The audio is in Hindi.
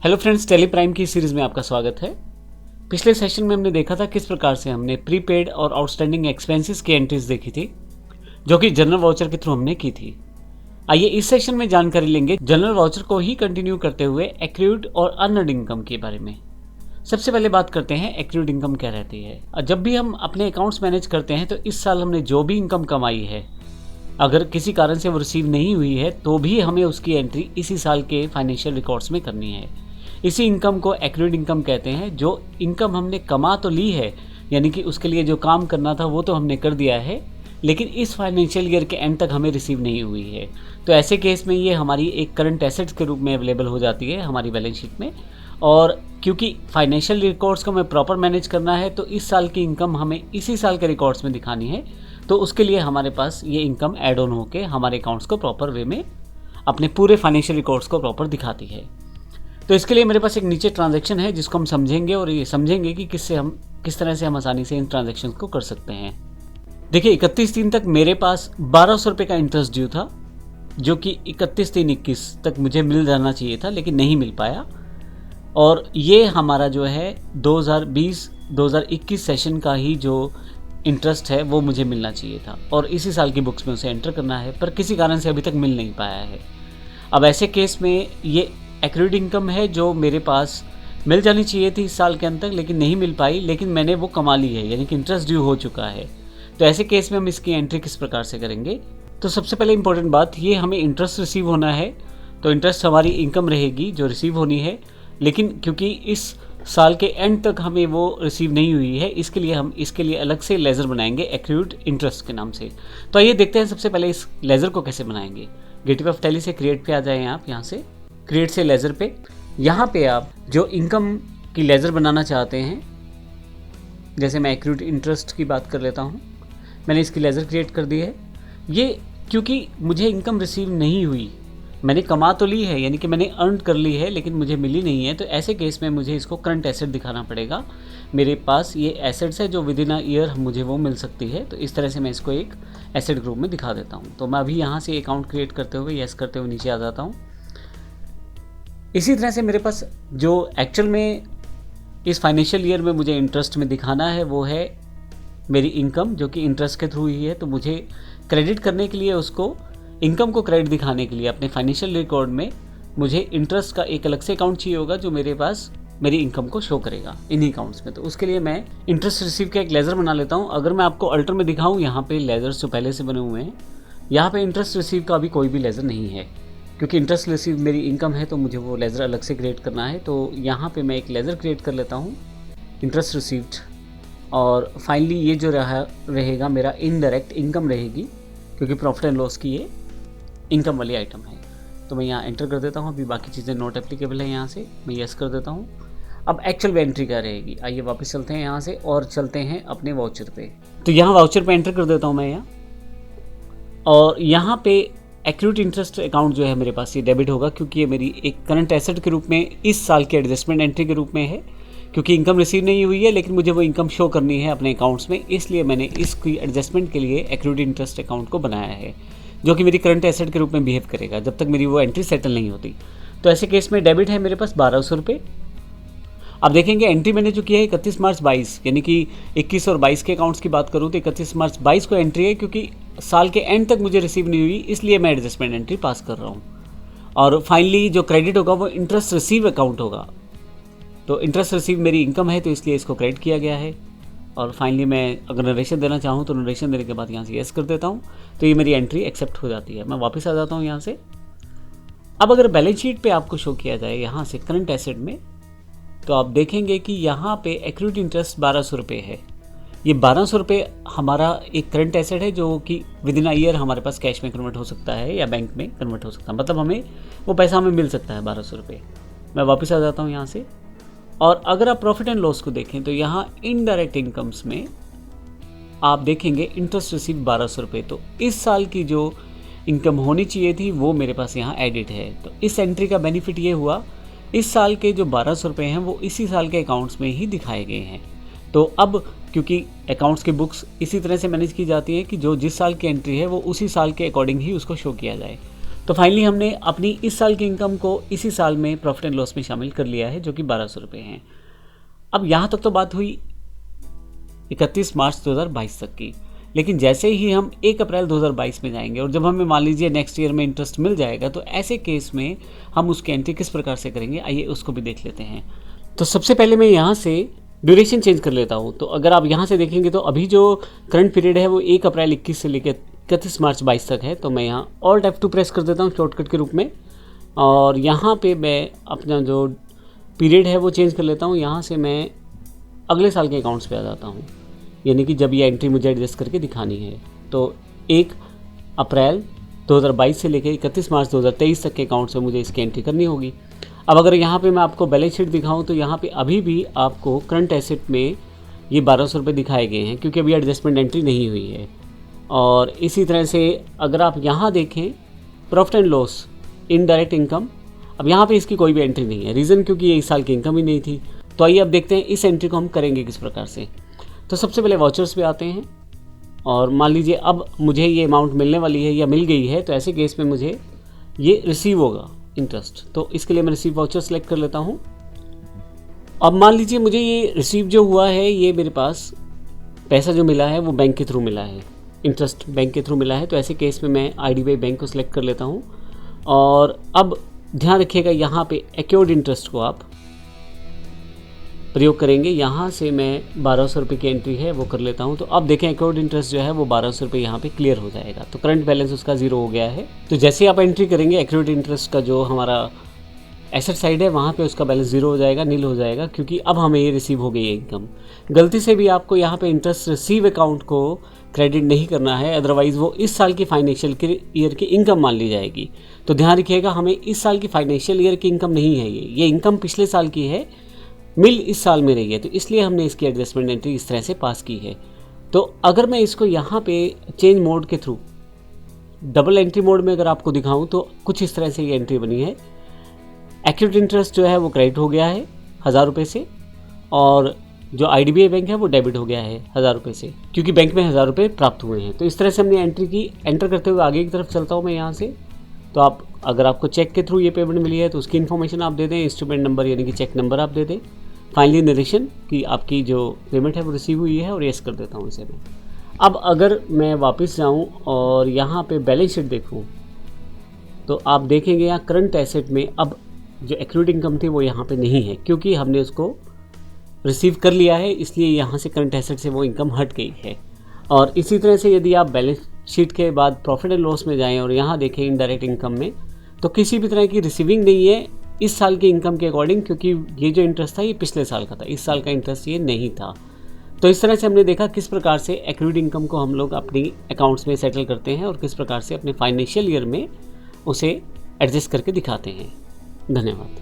हेलो फ्रेंड्स, टेली प्राइम की सीरीज़ में आपका स्वागत है। पिछले सेशन में हमने देखा था किस प्रकार से हमने प्रीपेड और आउटस्टैंडिंग एक्सपेंसेस की एंट्रीज देखी थी, जो कि जनरल वाउचर के थ्रू हमने की थी। आइए इस सेशन में जानकारी लेंगे जनरल वाउचर को ही कंटिन्यू करते हुए एक्रूड और अर्नड इनकम के बारे में। सबसे पहले बात करते हैं एक्रूड इनकम क्या रहती है। जब भी हम अपने अकाउंट्स मैनेज करते हैं तो इस साल हमने जो भी इनकम कमाई है, अगर किसी कारण से वो रिसीव नहीं हुई है तो भी हमें उसकी एंट्री इसी साल के फाइनेंशियल रिकॉर्ड्स में करनी है। इसी इनकम को एक्रूड इनकम कहते हैं। जो इनकम हमने कमा तो ली है, यानी कि उसके लिए जो काम करना था वो तो हमने कर दिया है, लेकिन इस फाइनेंशियल ईयर के एंड तक हमें रिसीव नहीं हुई है। तो ऐसे केस में ये हमारी एक करंट एसेट्स के रूप में अवेलेबल हो जाती है हमारी बैलेंस शीट में। और क्योंकि फाइनेंशियल रिकॉर्ड्स को हमें प्रॉपर मैनेज करना है तो इस साल की इनकम हमें इसी साल के रिकॉर्ड्स में दिखानी है। तो उसके लिए हमारे पास ये इनकम ऐड ऑन होकर हमारे अकाउंट्स को प्रॉपर वे में अपने पूरे फाइनेंशियल रिकॉर्ड्स को प्रॉपर दिखाती है। तो इसके लिए मेरे पास एक नीचे ट्रांजैक्शन है जिसको हम समझेंगे और ये समझेंगे कि किस तरह से हम आसानी से इन ट्रांजैक्शन को कर सकते हैं। देखिए 31/3 तक मेरे पास 1200 रुपये का इंटरेस्ट ड्यू था, जो कि 31/3/21 तक मुझे मिल जाना चाहिए था, लेकिन नहीं मिल पाया। और ये हमारा जो है 2020-2021 सेशन का ही जो इंटरेस्ट है वो मुझे मिलना चाहिए था और इसी साल की बुक्स में उसे एंटर करना है, पर किसी कारण से अभी तक मिल नहीं पाया है। अब ऐसे केस में ये एक्रूड इनकम है जो मेरे पास मिल जानी चाहिए थी इस साल के अंत तक, लेकिन नहीं मिल पाई, लेकिन मैंने वो कमा ली है, यानी कि इंटरेस्ट ड्यू हो चुका है। तो ऐसे केस में हम इसकी एंट्री किस प्रकार से करेंगे। तो सबसे पहले इंपॉर्टेंट बात, ये हमें इंटरेस्ट रिसीव होना है, तो इंटरेस्ट हमारी इनकम रहेगी जो रिसीव होनी है, लेकिन क्योंकि इस साल के एंड तक हमें वो रिसीव नहीं हुई है, इसके लिए हम इसके लिए अलग से लेज़र बनाएंगे एक्रूड इंटरेस्ट के नाम से। तो आइए देखते हैं सबसे पहले इस लेज़र को कैसे बनाएंगे। गेटवे ऑफ टैली से क्रिएट पे आ जाएं आप, यहाँ से क्रिएट से लेज़र पे। यहाँ पे आप जो इनकम की लेज़र बनाना चाहते हैं, जैसे मैं एक्रूड इंटरेस्ट की बात कर लेता हूँ, मैंने इसकी लेज़र क्रिएट कर दी है। ये क्योंकि मुझे इनकम रिसीव नहीं हुई, मैंने कमा तो ली है, यानी कि मैंने अर्न कर ली है, लेकिन मुझे मिली नहीं है, तो ऐसे केस में मुझे इसको करंट एसेट दिखाना पड़ेगा। मेरे पास ये एसेट्स है जो विद इन अ ईयर मुझे वो मिल सकती है, तो इस तरह से मैं इसको एक एसेट ग्रुप में दिखा देता हूँ। तो मैं अभी यहाँ से अकाउंट क्रिएट करते हुए यस करते हुए नीचे आ जाता हूँ। इसी तरह से मेरे पास जो एक्चुअल में इस फाइनेंशियल ईयर में मुझे इंटरेस्ट में दिखाना है वो है मेरी इनकम, जो कि इंटरेस्ट के थ्रू ही है। तो मुझे क्रेडिट करने के लिए, उसको इनकम को क्रेडिट दिखाने के लिए अपने फाइनेंशियल रिकॉर्ड में मुझे इंटरेस्ट का एक अलग से अकाउंट चाहिए होगा जो मेरे पास मेरी इनकम को शो करेगा इन्हीं अकाउंट्स में। तो उसके लिए मैं इंटरेस्ट रिसीव का एक लेज़र बना लेता हूँ। अगर मैं आपको अल्टर में दिखाऊँ, यहाँ पे लेज़र्स जो पहले से बने हुए हैं, यहाँ पे इंटरेस्ट रिसीव का अभी कोई भी लेज़र नहीं है, क्योंकि इंटरेस्ट रिसीव मेरी इनकम है, तो मुझे वो लेज़र अलग से क्रिएट करना है। तो यहाँ पे मैं एक लेज़र क्रिएट कर लेता हूँ, इंटरेस्ट रिसीव्ड। और फाइनली ये जो रहेगा मेरा इनडायरेक्ट इनकम रहेगी, क्योंकि प्रॉफिट एंड लॉस की ये इनकम वाली आइटम है। तो मैं यहाँ एंटर कर देता हूँ। अभी बाकी चीज़ें नॉट एप्लीकेबल है, यहाँ से मैं यस कर देता हूँ। अब एक्चुअल एंट्री क्या रहेगी, आइए वापस चलते हैं यहाँ से और चलते हैं अपने वाउचर पे। तो यहाँ वाउचर पे एंटर कर देता हूँ मैं यहाँ, और यहाँ पे एक्रूड इंटरेस्ट अकाउंट जो है मेरे पास ये डेबिट होगा, क्योंकि ये मेरी एक करंट एसेट के रूप में इस साल के एडजस्टमेंट एंट्री के रूप में है। क्योंकि इनकम रिसीव नहीं हुई है, लेकिन मुझे वो इनकम शो करनी है अपने अकाउंट्स में, इसलिए मैंने इसकी एडजस्टमेंट के लिए एक्रूड इंटरेस्ट अकाउंट को बनाया है, जो कि मेरी करंट एसेट के रूप में बिहेव करेगा जब तक मेरी वो एंट्री सेटल नहीं होती। तो ऐसे केस में डेबिट है मेरे पास 1200 रुपये। अब देखेंगे एंट्री मैंने जो किया है 31 मार्च 22, यानी कि 21 और 22 के अकाउंट्स की बात करूँ तो 31 मार्च 22 को एंट्री है, क्योंकि साल के एंड तक मुझे रिसीव नहीं हुई, इसलिए मैं एडजस्टमेंट एंट्री पास कर रहा हूँ। और फाइनली जो क्रेडिट होगा वो इंटरेस्ट रिसीव अकाउंट होगा। तो इंटरेस्ट रिसीव मेरी इनकम है, तो इसलिए इसको क्रेडिट किया गया है। और फाइनली मैं अगर नरेशन देना चाहूँ तो नरेशन देने के बाद यहाँ से यस कर देता हूँ, तो ये मेरी एंट्री एक्सेप्ट हो जाती है। मैं वापस आ जाता हूँ यहाँ से। अब अगर बैलेंस शीट पे आपको शो किया जाए यहाँ से करंट एसेट में, तो आप देखेंगे कि यहाँ पे एक्रूड इंटरेस्ट 1200 रुपये है। ये 1200 रुपये हमारा एक करंट एसेट है, जो कि विद इन अ ईयर हमारे पास कैश में कन्वर्ट हो सकता है या बैंक में कन्वर्ट हो सकता है, मतलब हमें वो पैसा हमें मिल सकता है 1200 रुपये। मैं वापस आ जाता हूँ यहाँ से। और अगर आप प्रॉफिट एंड लॉस को देखें तो यहाँ इनडायरेक्ट इनकम्स में आप देखेंगे इंटरेस्ट रिसीव 1200 रुपये। तो इस साल की जो इनकम होनी चाहिए थी वो मेरे पास यहाँ एडिट है। तो इस एंट्री का बेनिफिट ये हुआ, इस साल के जो 1200 रुपये हैं वो इसी साल के अकाउंट्स में ही दिखाए गए हैं। तो अब क्योंकि अकाउंट्स की बुक्स इसी तरह से मैनेज की जाती है कि जो जिस साल की एंट्री है वो उसी साल के अकॉर्डिंग ही उसको शो किया जाए, तो फाइनली हमने अपनी इस साल की इनकम को इसी साल में प्रॉफिट एंड लॉस में शामिल कर लिया है, जो कि 1200 रुपये हैं। अब यहाँ तक तो बात हुई 31 मार्च 2022 तक की, लेकिन जैसे ही हम 1 अप्रैल 2022 में जाएंगे और जब हमें मान लीजिए नेक्स्ट ईयर में इंटरेस्ट मिल जाएगा, तो ऐसे केस में हम उसकी एंट्री किस प्रकार से करेंगे, आइए उसको भी देख लेते हैं। तो सबसे पहले मैं यहाँ से ड्यूरेशन चेंज कर लेता हूँ। तो अगर आप यहाँ से देखेंगे तो अभी जो करंट पीरियड है वो 1 अप्रैल 21 से लेकर 31 मार्च 22 तक है। तो मैं यहाँ ऑल्ट F2 प्रेस कर देता हूँ शॉर्टकट के रूप में, और यहाँ पे मैं अपना जो पीरियड है वो चेंज कर लेता हूँ। यहाँ से मैं अगले साल के अकाउंट्स पे आ जाता हूँ, यानी कि जब ये एंट्री मुझे एडजस्ट करके दिखानी है। तो 1 अप्रैल 2022 से लेकर 31 मार्च 2023 तक के अकाउंट्स में मुझे इसकी एंट्री करनी होगी। अब अगर यहाँ पे मैं आपको बैलेंस शीट दिखाऊं तो यहाँ पे अभी भी आपको करंट एसेट में ये 1200 रुपये दिखाए गए हैं, क्योंकि अभी एडजस्टमेंट एंट्री नहीं हुई है। और इसी तरह से अगर आप यहाँ देखें profit and loss indirect income, अब यहाँ पे इसकी कोई भी एंट्री नहीं है। रीज़न क्योंकि ये इस साल की इनकम ही नहीं थी। तो आइए अब देखते हैं इस एंट्री को हम करेंगे किस प्रकार से। तो सबसे पहले वाउचर्स पे आते हैं, और मान लीजिए अब मुझे ये अमाउंट मिलने वाली है या मिल गई है, तो ऐसे केस में मुझे ये रिसीव होगा इंटरेस्ट। तो इसके लिए मैं रिसीव वाउचर सेलेक्ट कर लेता हूँ। अब मान लीजिए मुझे ये रिसीव जो हुआ है, ये मेरे पास पैसा जो मिला है वो बैंक के थ्रू मिला है, इंटरेस्ट बैंक के थ्रू मिला है। तो ऐसे केस में मैं IDBI बैंक को सिलेक्ट कर लेता हूँ। और अब ध्यान रखिएगा यहाँ पे एक्योर्ड इंटरेस्ट को आप प्रयोग करेंगे। यहाँ से मैं 1200 रुपये की एंट्री है वो कर लेता हूँ। तो अब देखें एक्योर्ड इंटरेस्ट जो है वो 1200 रुपये यहाँ पे क्लियर हो जाएगा। तो करंट बैलेंस उसका 0 हो गया है। तो जैसे आप एंट्री करेंगे एक्योर्ड इंटरेस्ट का जो हमारा एसेट साइड है वहाँ पे उसका बैलेंस 0 हो जाएगा, नील हो जाएगा, क्योंकि अब हमें ये रिसीव हो गई है इनकम। गलती से भी आपको यहाँ पे इंटरेस्ट रिसीव अकाउंट को क्रेडिट नहीं करना है, अदरवाइज़ वो इस साल की फाइनेंशियल ईयर की इनकम मान ली जाएगी। तो ध्यान रखिएगा, हमें इस साल की फाइनेंशियल ईयर की इनकम नहीं है, ये इनकम पिछले साल की है, मिल इस साल में रही है। तो इसलिए हमने इसकी एडजस्टमेंट एंट्री इस तरह से पास की है। तो अगर मैं इसको यहाँ पे चेंज मोड के थ्रू डबल एंट्री मोड में अगर आपको दिखाऊं तो कुछ इस तरह से ये एंट्री बनी है। एक्यूरेट इंटरेस्ट जो है वो क्रेडिट हो गया है 1000 रुपये से, और जो IDBI बैंक है वो डेबिट हो गया है 1000 रुपये से, क्योंकि बैंक में 1000 रुपये प्राप्त हुए हैं। तो इस तरह से हमने एंट्री की। एंटर करते हुए आगे की तरफ चलता हूँ मैं यहाँ से। तो आप अगर आपको चेक के थ्रू ये पेमेंट मिली है तो उसकी इन्फॉर्मेशन आप दे दें, इंस्ट्रूमेंट नंबर यानी कि चेक नंबर आप दे दें, फाइनली नरेशन कि आपकी जो पेमेंट है वो रिसीव हुई है, और यस कर देता हूँ इसे मैं। अब अगर मैं वापस जाऊँ और यहाँ पे बैलेंस शीट देखूँ तो आप देखेंगे यहाँ करंट एसेट में अब जो एक्रूड इनकम थी वो यहाँ पे नहीं है, क्योंकि हमने उसको रिसीव कर लिया है, इसलिए यहाँ से करंट एसेट से वो इनकम हट गई है। और इसी तरह से यदि आप बैलेंस शीट के बाद प्रॉफिट एंड लॉस में जाएं और यहाँ देखें इनडायरेक्ट इनकम में, तो किसी भी तरह की रिसीविंग नहीं है इस साल की इनकम के अकॉर्डिंग, क्योंकि ये जो इंटरेस्ट था ये पिछले साल का था, इस साल का इंटरेस्ट ये नहीं था। तो इस तरह से हमने देखा किस प्रकार से एक्रूड इनकम को हम लोग अपनी अकाउंट्स में सेटल करते हैं और किस प्रकार से अपने फाइनेंशियल ईयर में उसे एडजस्ट करके दिखाते हैं। धन्यवाद।